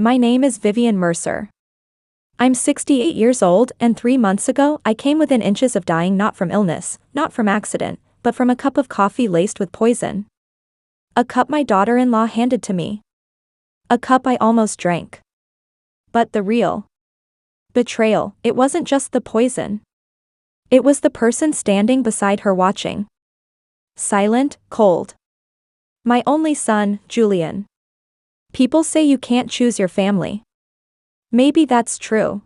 My name is Vivian Mercer. I'm 68 years old, and 3 months ago I came within inches of dying, not from illness, not from accident, but from a cup of coffee laced with poison. A cup my daughter-in-law handed to me. A cup I almost drank. But the real betrayal, it wasn't just the poison. It was the person standing beside her watching. Silent, cold. My only son, Julian. People say you can't choose your family. Maybe that's true.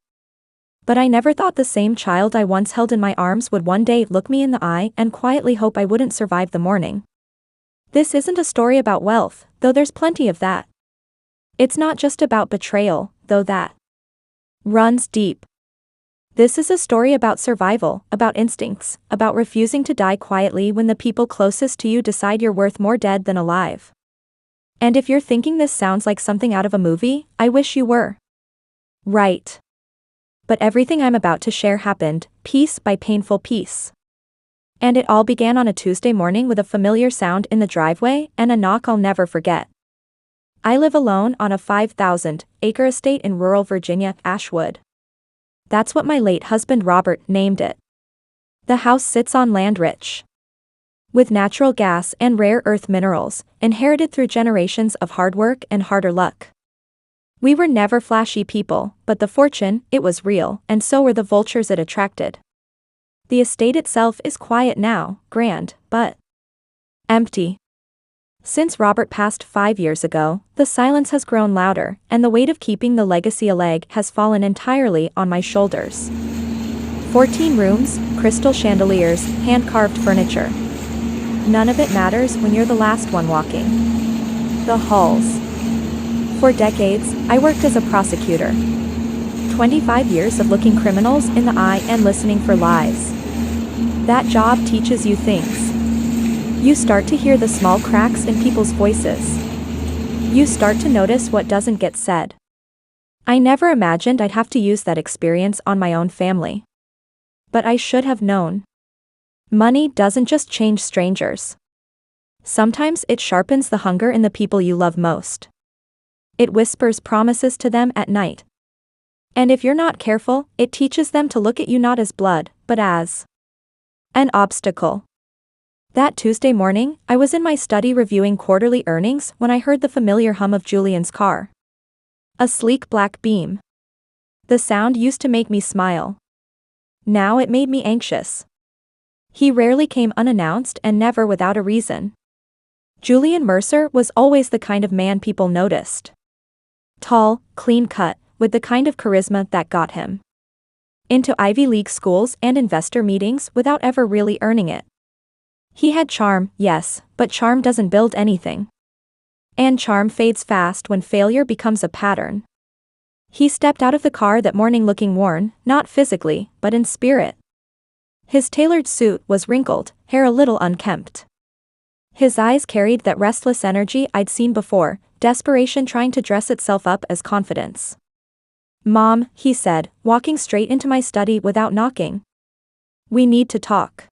But I never thought the same child I once held in my arms would one day look me in the eye and quietly hope I wouldn't survive the morning. This isn't a story about wealth, though there's plenty of that. It's not just about betrayal, though that runs deep. This is a story about survival, about instincts, about refusing to die quietly when the people closest to you decide you're worth more dead than alive. And if you're thinking this sounds like something out of a movie, I wish you were right. But everything I'm about to share happened, piece by painful piece. And it all began on a Tuesday morning with a familiar sound in the driveway and a knock I'll never forget. I live alone on a 5,000-acre estate in rural Virginia, Ashwood. That's what my late husband Robert named it. The house sits on land rich with natural gas and rare earth minerals, inherited through generations of hard work and harder luck. We were never flashy people, but the fortune, it was real, and so were the vultures it attracted. The estate itself is quiet now, grand, but empty. Since Robert passed 5 years ago, the silence has grown louder, and the weight of keeping the legacy alive has fallen entirely on my shoulders. 14 rooms, crystal chandeliers, hand-carved furniture. None of it matters when you're the last one walking the halls. For decades, I worked as a prosecutor. 25 years of looking criminals in the eye and listening for lies. That job teaches you things. You start to hear the small cracks in people's voices. You start to notice what doesn't get said. I never imagined I'd have to use that experience on my own family. But I should have known. Money doesn't just change strangers. Sometimes it sharpens the hunger in the people you love most. It whispers promises to them at night. And if you're not careful, it teaches them to look at you not as blood, but as an obstacle. That Tuesday morning, I was in my study reviewing quarterly earnings when I heard the familiar hum of Julian's car. A sleek black Beam. The sound used to make me smile. Now it made me anxious. He rarely came unannounced and never without a reason. Julian Mercer was always the kind of man people noticed. Tall, clean-cut, with the kind of charisma that got him into Ivy League schools and investor meetings without ever really earning it. He had charm, yes, but charm doesn't build anything. And charm fades fast when failure becomes a pattern. He stepped out of the car that morning looking worn, not physically, but in spirit. His tailored suit was wrinkled, hair a little unkempt. His eyes carried that restless energy I'd seen before, desperation trying to dress itself up as confidence. "Mom," he said, walking straight into my study without knocking. "We need to talk."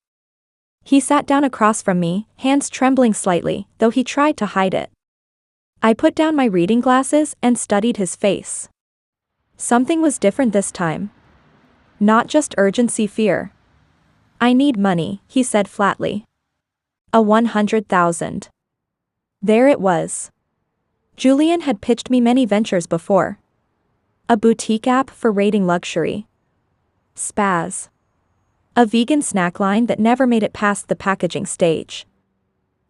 He sat down across from me, hands trembling slightly, though he tried to hide it. I put down my reading glasses and studied his face. Something was different this time. Not just urgency, fear. "I need money," he said flatly. A 100,000. There it was. Julian had pitched me many ventures before. A boutique app for rating luxury. Spaz. A vegan snack line that never made it past the packaging stage.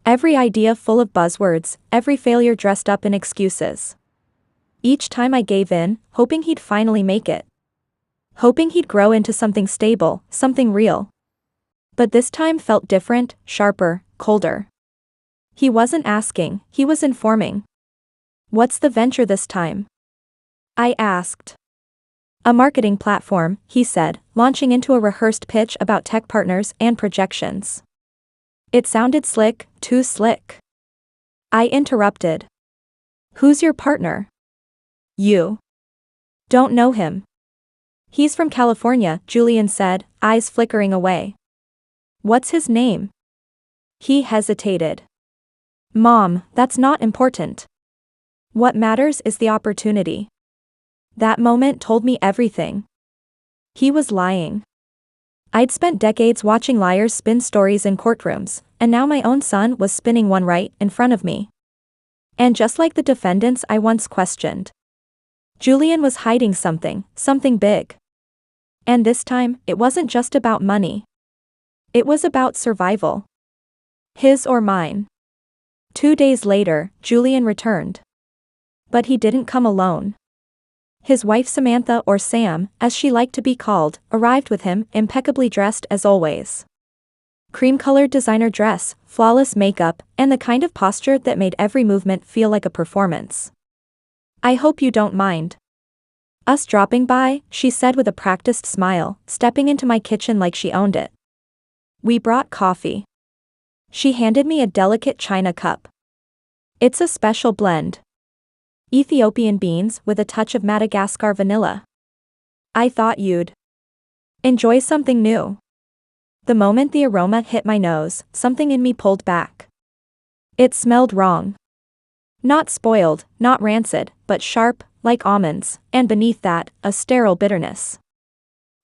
Every idea full of buzzwords, every failure dressed up in excuses. Each time I gave in, hoping he'd finally make it. Hoping he'd grow into something stable, something real. But this time felt different, sharper, colder. He wasn't asking, he was informing. "What's the venture this time?" I asked. "A marketing platform," he said, launching into a rehearsed pitch about tech partners and projections. It sounded slick, too slick. I interrupted. "Who's your partner?" "You don't know him." "He's from California," Julian said, eyes flickering away. "What's his name?" He hesitated. "Mom, that's not important. What matters is the opportunity. That moment told me everything. He was lying. I'd spent decades watching liars spin stories in courtrooms, and now my own son was spinning one right in front of me. And just like the defendants I once questioned, Julian was hiding something big. And this time, it wasn't just about money. It was about survival. His or mine. 2 days later, Julian returned. But he didn't come alone. His wife Samantha, or Sam, as she liked to be called, arrived with him, impeccably dressed as always. Cream-colored designer dress, flawless makeup, and the kind of posture that made every movement feel like a performance. "I hope you don't mind us dropping by," she said with a practiced smile, stepping into my kitchen like she owned it. "We brought coffee." She handed me a delicate china cup. "It's a special blend. Ethiopian beans with a touch of Madagascar vanilla. I thought you'd enjoy something new." The moment the aroma hit my nose, something in me pulled back. It smelled wrong. Not spoiled, not rancid, but sharp, like almonds, and beneath that, a sterile bitterness.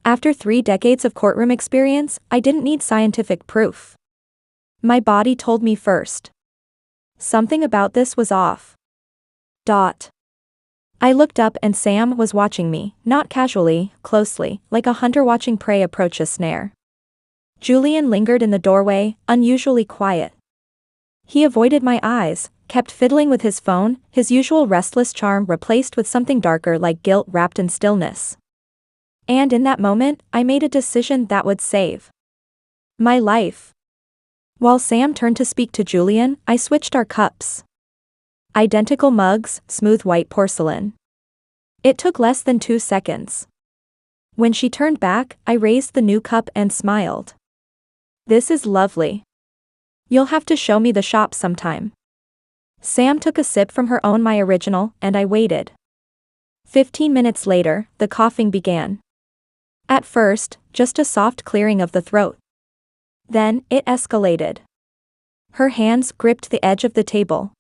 After 3 decades of courtroom experience, I didn't need scientific proof. My body told me first. Something about this was off. I looked up and Sam was watching me, not casually, closely, like a hunter watching prey approach a snare. Julian lingered in the doorway, unusually quiet. He avoided my eyes, kept fiddling with his phone, his usual restless charm replaced with something darker like guilt wrapped in stillness. And in that moment, I made a decision that would save my life. While Sam turned to speak to Julian, I switched our cups. Identical mugs, smooth white porcelain. It took less than 2 seconds. When she turned back, I raised the new cup and smiled. "This is lovely. You'll have to show me the shop sometime." Sam took a sip from her own my original, and I waited. 15 minutes later, the coughing began. At first, just a soft clearing of the throat. Then, it escalated. Her hands gripped the edge of the table.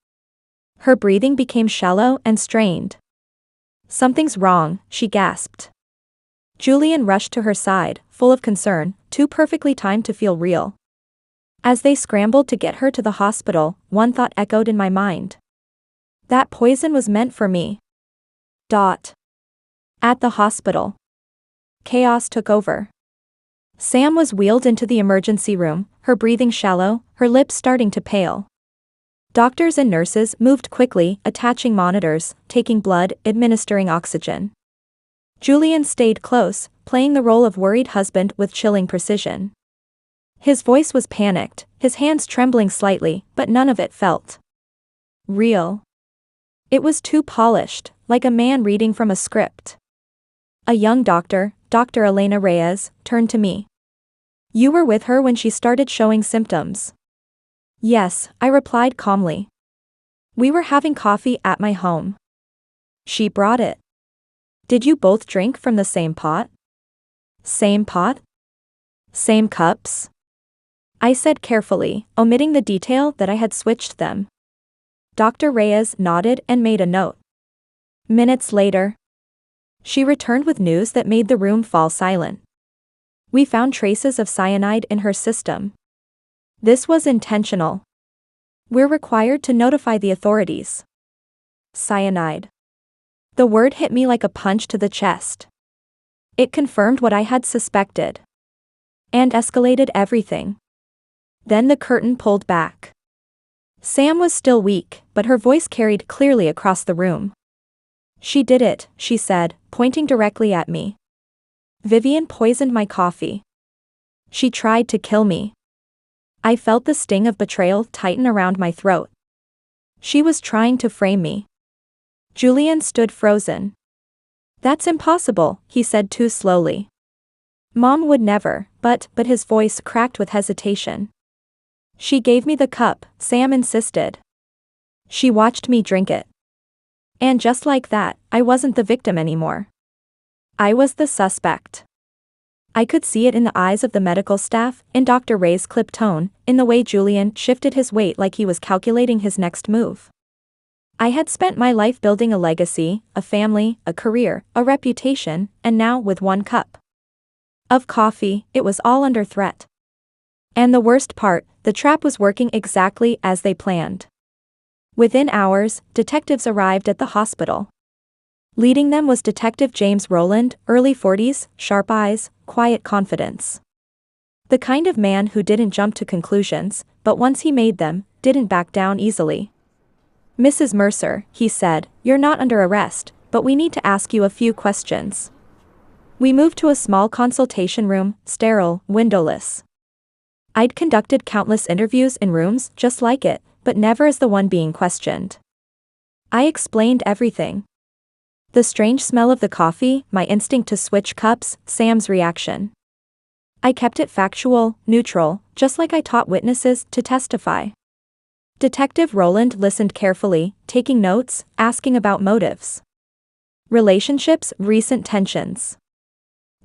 Her breathing became shallow and strained. "Something's wrong," she gasped. Julian rushed to her side, full of concern, too perfectly timed to feel real. As they scrambled to get her to the hospital, one thought echoed in my mind. That poison was meant for me. At the hospital, chaos took over. Sam was wheeled into the emergency room, her breathing shallow, her lips starting to pale. Doctors and nurses moved quickly, attaching monitors, taking blood, administering oxygen. Julian stayed close, playing the role of worried husband with chilling precision. His voice was panicked, his hands trembling slightly, but none of it felt real. It was too polished, like a man reading from a script. A young doctor, Dr. Elena Reyes, turned to me. "You were with her when she started showing symptoms?" "Yes," I replied calmly. "We were having coffee at my home. She brought it." "Did you both drink from the same pot?" "Same pot? Same cups?" I said carefully, omitting the detail that I had switched them. Dr. Reyes nodded and made a note. Minutes later, she returned with news that made the room fall silent. "We found traces of cyanide in her system. This was intentional. We're required to notify the authorities." Cyanide. The word hit me like a punch to the chest. It confirmed what I had suspected. And escalated everything. Then the curtain pulled back. Sam was still weak, but her voice carried clearly across the room. "She did it," she said, pointing directly at me. "Vivian poisoned my coffee. She tried to kill me." I felt the sting of betrayal tighten around my throat. She was trying to frame me. Julian stood frozen. "That's impossible," he said too slowly. "Mom would never," but his voice cracked with hesitation. "She gave me the cup," Sam insisted. "She watched me drink it. And just like that, I wasn't the victim anymore. I was the suspect." I could see it in the eyes of the medical staff, in Dr. Ray's clipped tone, in the way Julian shifted his weight like he was calculating his next move. I had spent my life building a legacy, a family, a career, a reputation, and now with one cup of coffee, it was all under threat. And the worst part, the trap was working exactly as they planned. Within hours, detectives arrived at the hospital. Leading them was Detective James Rowland, early 40s, sharp eyes, quiet confidence. The kind of man who didn't jump to conclusions, but once he made them, didn't back down easily. "Mrs. Mercer," he said, "you're not under arrest, but we need to ask you a few questions." We moved to a small consultation room, sterile, windowless. I'd conducted countless interviews in rooms just like it, but never as the one being questioned. I explained everything. The strange smell of the coffee, my instinct to switch cups, Sam's reaction. I kept it factual, neutral, just like I taught witnesses to testify. Detective Rowland listened carefully, taking notes, asking about motives, relationships, recent tensions.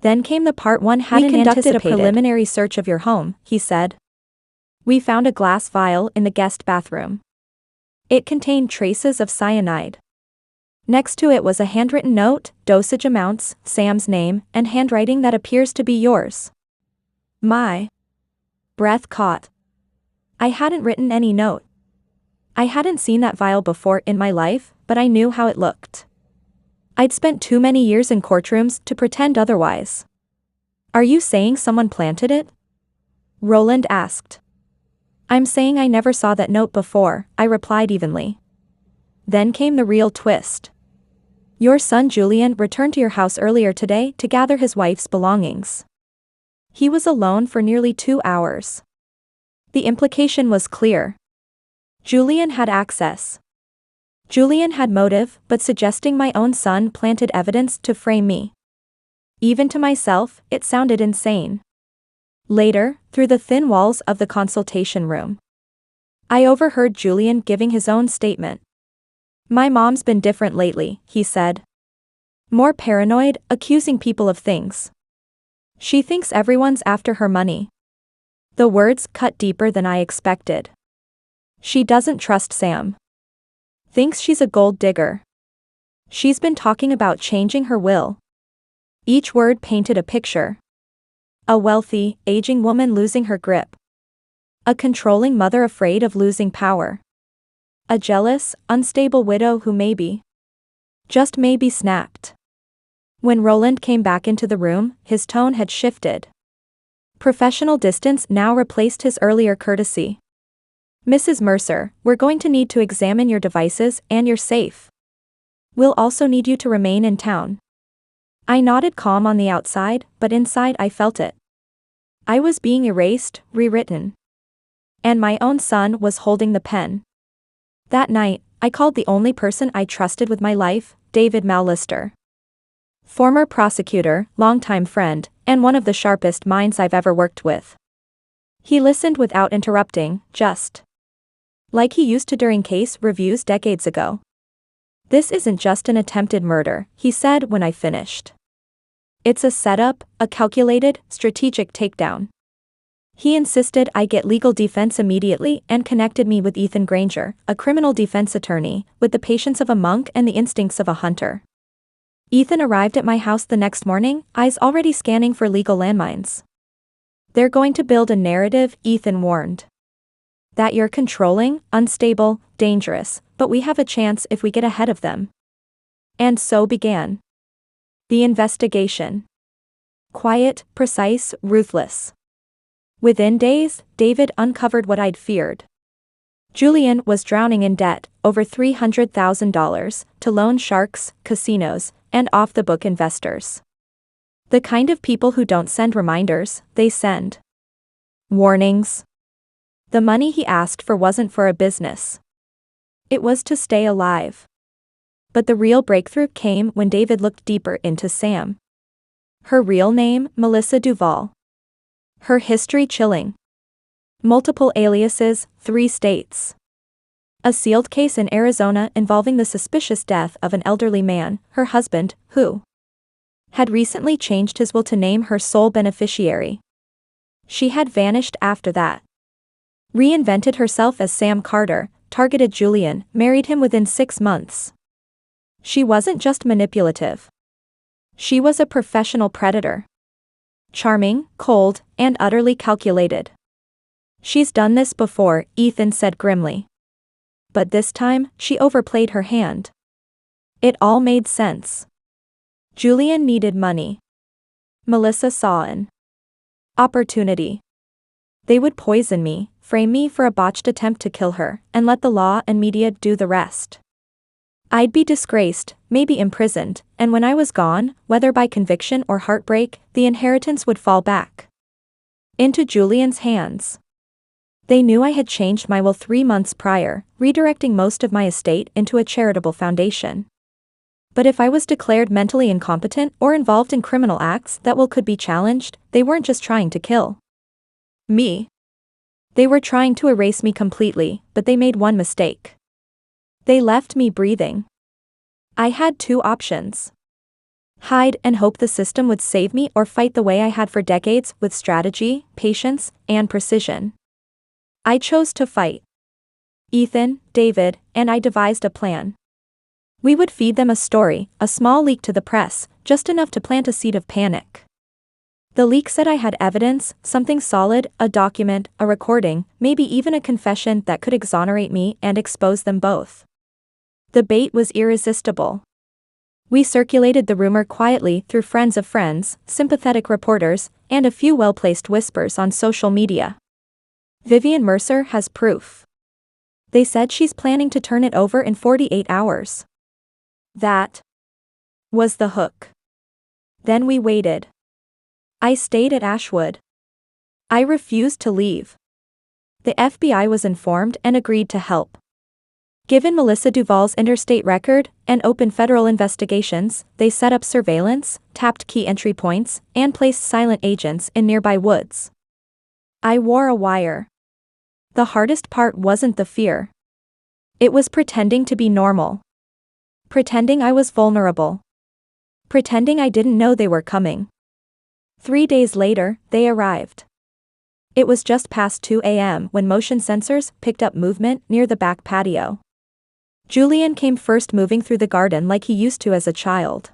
Then came the part one hadn't anticipated. "We conducted a preliminary search of your home," he said. "We found a glass vial in the guest bathroom. It contained traces of cyanide. Next to it was a handwritten note, dosage amounts, Sam's name, and handwriting that appears to be yours." My breath caught. I hadn't written any note. I hadn't seen that vial before in my life, but I knew how it looked. I'd spent too many years in courtrooms to pretend otherwise. "Are you saying someone planted it?" Rowland asked. "I'm saying I never saw that note before," I replied evenly. Then came the real twist. "Your son Julian returned to your house earlier today to gather his wife's belongings. He was alone for nearly 2 hours." The implication was clear. Julian had access. Julian had motive, but suggesting my own son planted evidence to frame me. Even to myself, it sounded insane. Later, through the thin walls of the consultation room, I overheard Julian giving his own statement. "My mom's been different lately," he said. "More paranoid, accusing people of things. She thinks everyone's after her money." The words cut deeper than I expected. "She doesn't trust Sam. Thinks she's a gold digger. She's been talking about changing her will." Each word painted a picture. A wealthy, aging woman losing her grip. A controlling mother afraid of losing power. A jealous, unstable widow who maybe, just maybe snapped. When Rowland came back into the room, his tone had shifted. Professional distance now replaced his earlier courtesy. "Mrs. Mercer, we're going to need to examine your devices and your safe. We'll also need you to remain in town." I nodded, calm on the outside, but inside I felt it. I was being erased, rewritten. And my own son was holding the pen. That night, I called the only person I trusted with my life, David Mallister. Former prosecutor, longtime friend, and one of the sharpest minds I've ever worked with. He listened without interrupting, just like he used to during case reviews decades ago. "This isn't just an attempted murder," he said when I finished. "It's a setup, a calculated, strategic takedown." He insisted I get legal defense immediately and connected me with Ethan Granger, a criminal defense attorney, with the patience of a monk and the instincts of a hunter. Ethan arrived at my house the next morning, eyes already scanning for legal landmines. "They're going to build a narrative," Ethan warned. "That you're controlling, unstable, dangerous, but we have a chance if we get ahead of them." And so began the investigation. Quiet, precise, ruthless. Within days, David uncovered what I'd feared. Julian was drowning in debt, over $300,000, to loan sharks, casinos, and off-the-book investors. The kind of people who don't send reminders, they send warnings. The money he asked for wasn't for a business. It was to stay alive. But the real breakthrough came when David looked deeper into Sam. Her real name, Melissa Duvall. Her history chilling. Multiple aliases, 3 states. A sealed case in Arizona involving the suspicious death of an elderly man, her husband, who had recently changed his will to name her sole beneficiary. She had vanished after that. Reinvented herself as Sam Carter, targeted Julian, married him within 6 months. She wasn't just manipulative. She was a professional predator. Charming, cold, and utterly calculated. She's done this before, Ethan said grimly. But this time, she overplayed her hand. It all made sense. Julian needed money. Melissa saw an opportunity. They would poison me, frame me for a botched attempt to kill her, and let the law and media do the rest. I'd be disgraced, maybe imprisoned, and when I was gone, whether by conviction or heartbreak, the inheritance would fall back into Julian's hands. They knew I had changed my will 3 months prior, redirecting most of my estate into a charitable foundation. But if I was declared mentally incompetent or involved in criminal acts that will could be challenged, they weren't just trying to kill me. They were trying to erase me completely, but they made one mistake. They left me breathing. I had 2 options. Hide and hope the system would save me, or fight the way I had for decades, with strategy, patience, and precision. I chose to fight. Ethan, David, and I devised a plan. We would feed them a story, a small leak to the press, just enough to plant a seed of panic. The leak said I had evidence, something solid, a document, a recording, maybe even a confession that could exonerate me and expose them both. The bait was irresistible. We circulated the rumor quietly through friends of friends, sympathetic reporters, and a few well-placed whispers on social media. Vivian Mercer has proof. They said she's planning to turn it over in 48 hours. That was the hook. Then we waited. I stayed at Ashwood. I refused to leave. The FBI was informed and agreed to help. Given Melissa Duvall's interstate record and open federal investigations, they set up surveillance, tapped key entry points, and placed silent agents in nearby woods. I wore a wire. The hardest part wasn't the fear. It was pretending to be normal. Pretending I was vulnerable. Pretending I didn't know they were coming. 3 days later, they arrived. It was just past 2 a.m. when motion sensors picked up movement near the back patio. Julian came first, moving through the garden like he used to as a child.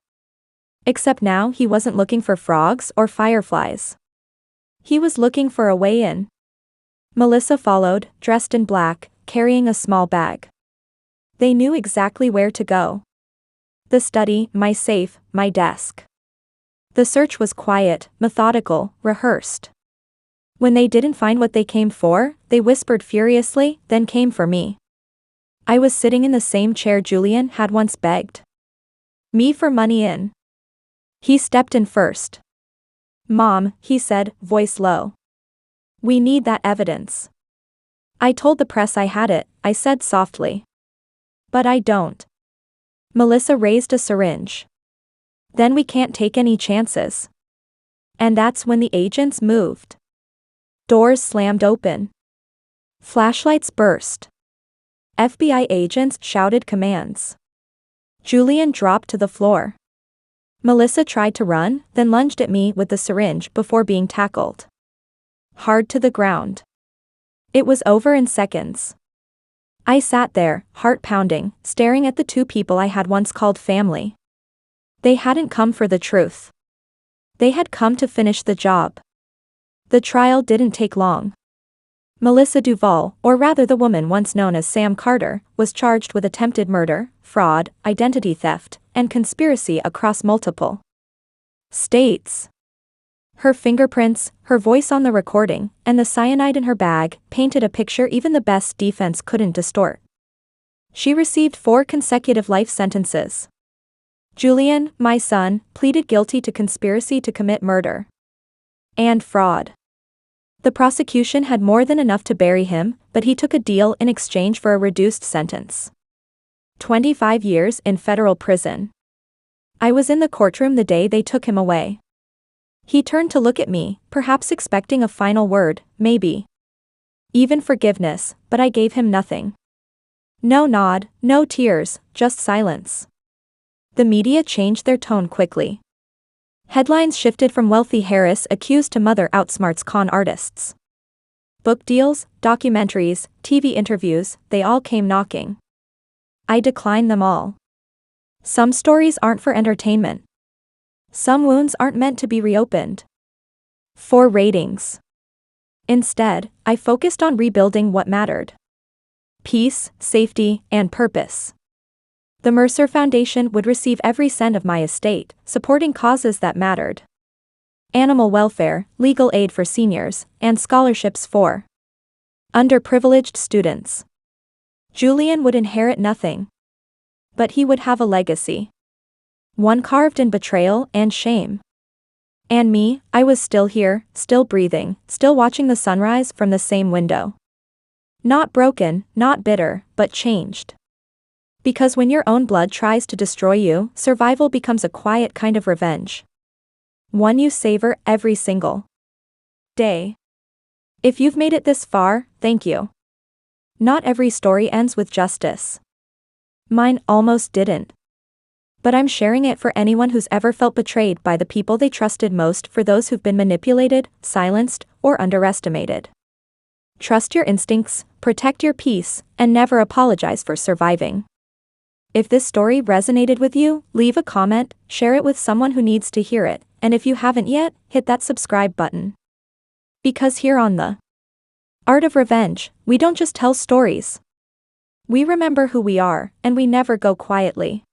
Except now he wasn't looking for frogs or fireflies. He was looking for a way in. Melissa followed, dressed in black, carrying a small bag. They knew exactly where to go. The study, my safe, my desk. The search was quiet, methodical, rehearsed. When they didn't find what they came for, they whispered furiously, then came for me. I was sitting in the same chair Julian had once begged me for money in. He stepped in first. "Mom," he said, voice low. "We need that evidence." "I told the press I had it," I said softly. "But I don't." Melissa raised a syringe. "Then we can't take any chances." And that's when the agents moved. Doors slammed open. Flashlights burst. FBI agents shouted commands. Julian dropped to the floor. Melissa tried to run, then lunged at me with the syringe before being tackled hard to the ground. It was over in seconds. I sat there, heart pounding, staring at the 2 people I had once called family. They hadn't come for the truth. They had come to finish the job. The trial didn't take long. Melissa Duvall, or rather the woman once known as Sam Carter, was charged with attempted murder, fraud, identity theft, and conspiracy across multiple states. Her fingerprints, her voice on the recording, and the cyanide in her bag painted a picture even the best defense couldn't distort. She received 4 consecutive life sentences. Julian, my son, pleaded guilty to conspiracy to commit murder and fraud. The prosecution had more than enough to bury him, but he took a deal in exchange for a reduced sentence. 25 years in federal prison. I was in the courtroom the day they took him away. He turned to look at me, perhaps expecting a final word, maybe even forgiveness, but I gave him nothing. No nod, no tears, just silence. The media changed their tone quickly. Headlines shifted from "Wealthy Harris accused to mother outsmarts con artists" Book deals, documentaries, TV interviews, they all came knocking. I declined them all. Some stories aren't for entertainment. Some wounds aren't meant to be reopened. For ratings. Instead, I focused on rebuilding what mattered. Peace, safety, and purpose. The Mercer Foundation would receive every cent of my estate, supporting causes that mattered. Animal welfare, legal aid for seniors, and scholarships for underprivileged students. Julian would inherit nothing. But he would have a legacy. One carved in betrayal and shame. And me, I was still here, still breathing, still watching the sunrise from the same window. Not broken, not bitter, but changed. Because when your own blood tries to destroy you, survival becomes a quiet kind of revenge. One you savor every single day. If you've made it this far, thank you. Not every story ends with justice. Mine almost didn't. But I'm sharing it for anyone who's ever felt betrayed by the people they trusted most, for those who've been manipulated, silenced, or underestimated. Trust your instincts, protect your peace, and never apologize for surviving. If this story resonated with you, leave a comment, share it with someone who needs to hear it, and if you haven't yet, hit that subscribe button. Because here on The Art of Revenge, we don't just tell stories. We remember who we are, and we never go quietly.